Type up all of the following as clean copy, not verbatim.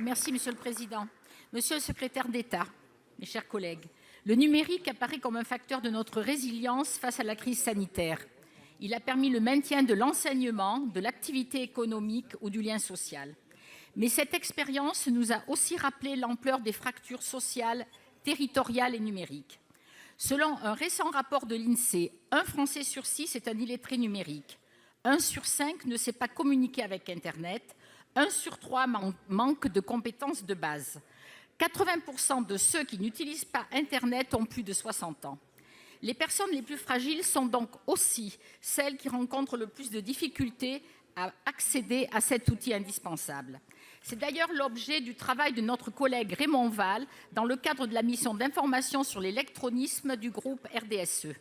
Merci, Monsieur le Président. Monsieur le secrétaire d'État, mes chers collègues, le numérique apparaît comme un facteur de notre résilience face à la crise sanitaire. Il a permis le maintien de l'enseignement, de l'activité économique ou du lien social. Mais cette expérience nous a aussi rappelé l'ampleur des fractures sociales, territoriales et numériques. Selon un récent rapport de l'INSEE, 1 Français sur 6 est un illettré numérique. 1 sur 5 ne sait pas communiquer avec Internet. 1 sur 3 manque de compétences de base. 80% de ceux qui n'utilisent pas Internet ont plus de 60 ans. Les personnes les plus fragiles sont donc aussi celles qui rencontrent le plus de difficultés à accéder à cet outil indispensable. C'est d'ailleurs l'objet du travail de notre collègue Raymond Vall dans le cadre de la mission d'information sur l'électronisme du groupe RDSE.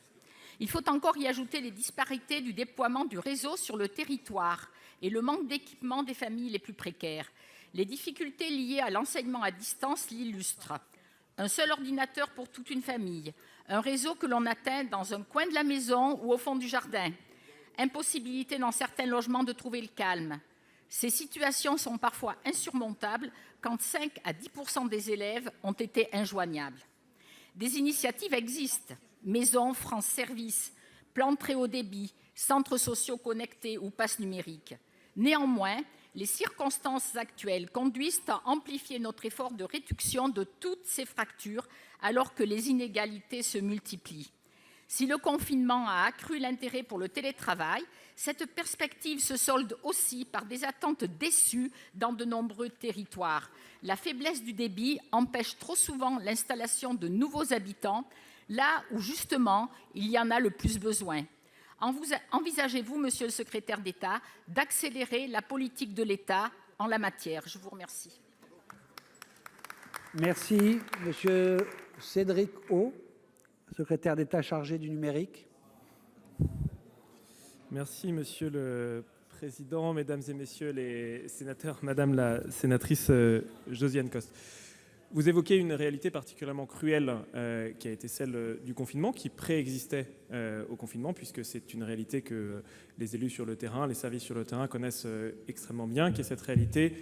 Il faut encore y ajouter les disparités du déploiement du réseau sur le territoire et le manque d'équipement des familles les plus précaires. Les difficultés liées à l'enseignement à distance l'illustrent. Un seul ordinateur pour toute une famille, un réseau que l'on atteint dans un coin de la maison ou au fond du jardin, impossibilité dans certains logements de trouver le calme. Ces situations sont parfois insurmontables quand 5 à 10% des élèves ont été injoignables. Des initiatives existent, Maison France Service, plan de très haut débit, centres sociaux connectés ou pass numérique. Néanmoins, les circonstances actuelles conduisent à amplifier notre effort de réduction de toutes ces fractures alors que les inégalités se multiplient. Si le confinement a accru l'intérêt pour le télétravail, cette perspective se solde aussi par des attentes déçues dans de nombreux territoires. La faiblesse du débit empêche trop souvent l'installation de nouveaux habitants, là où justement il y en a le plus besoin. Envisagez-vous, Monsieur le secrétaire d'État, d'accélérer la politique de l'État en la matière? Je vous remercie. Merci. Monsieur Cédric O, secrétaire d'État chargé du numérique. Merci, Monsieur le Président, Mesdames et Messieurs les sénateurs, Madame la sénatrice Josiane Costes. Vous évoquez une réalité particulièrement cruelle qui a été celle du confinement, qui préexistait au confinement, puisque c'est une réalité que les élus sur le terrain, les services sur le terrain connaissent extrêmement bien, qui est cette réalité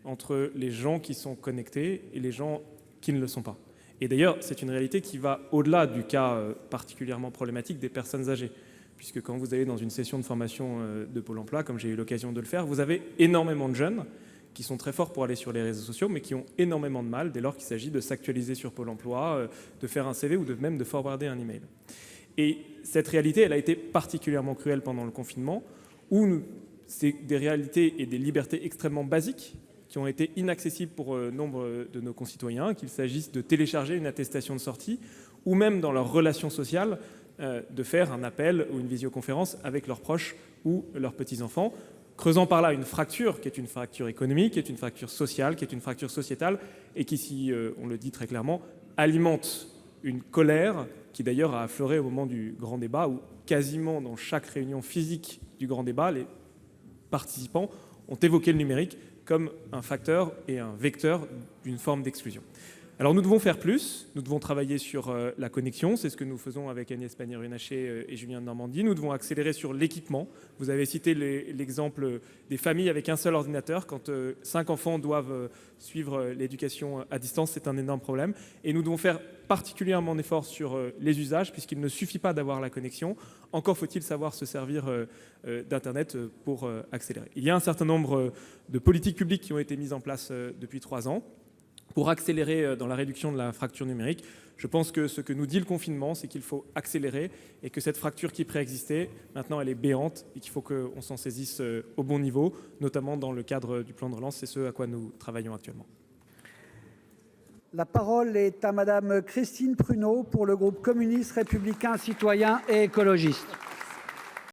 entre les gens qui sont connectés et les gens qui ne le sont pas. Et d'ailleurs, c'est une réalité qui va au-delà du cas particulièrement problématique des personnes âgées, puisque quand vous allez dans une session de formation de Pôle emploi, comme j'ai eu l'occasion de le faire, vous avez énormément de jeunes qui sont très forts pour aller sur les réseaux sociaux, mais qui ont énormément de mal dès lors qu'il s'agit de s'actualiser sur Pôle emploi, de faire un CV ou même de forwarder un email. Et cette réalité, elle a été particulièrement cruelle pendant le confinement, où c'est des réalités et des libertés extrêmement basiques qui ont été inaccessibles pour nombre de nos concitoyens, qu'il s'agisse de télécharger une attestation de sortie, ou même dans leurs relations sociales, de faire un appel ou une visioconférence avec leurs proches ou leurs petits-enfants, creusant par là une fracture qui est une fracture économique, qui est une fracture sociale, qui est une fracture sociétale, et qui, si on le dit très clairement, alimente une colère qui d'ailleurs a affleuré au moment du grand débat, où quasiment dans chaque réunion physique du grand débat, les participants ont évoqué le numérique comme un facteur et un vecteur d'une forme d'exclusion. Alors nous devons faire plus, nous devons travailler sur la connexion, c'est ce que nous faisons avec Agnès Pannier-Runacher et Julien de Normandie. Nous devons accélérer sur l'équipement. Vous avez cité l'exemple des familles avec un seul ordinateur. Quand 5 enfants doivent suivre l'éducation à distance, c'est un énorme problème. Et nous devons faire particulièrement un effort sur les usages, puisqu'il ne suffit pas d'avoir la connexion. Encore faut-il savoir se servir d'Internet pour accélérer. Il y a un certain nombre de politiques publiques qui ont été mises en place depuis 3 ans. Pour accélérer dans la réduction de la fracture numérique. Je pense que ce que nous dit le confinement, c'est qu'il faut accélérer et que cette fracture qui préexistait, maintenant elle est béante et qu'il faut qu'on s'en saisisse au bon niveau, notamment dans le cadre du plan de relance. C'est ce à quoi nous travaillons actuellement. La parole est à Madame Christine Pruneau pour le groupe communiste, républicain, citoyen et écologiste.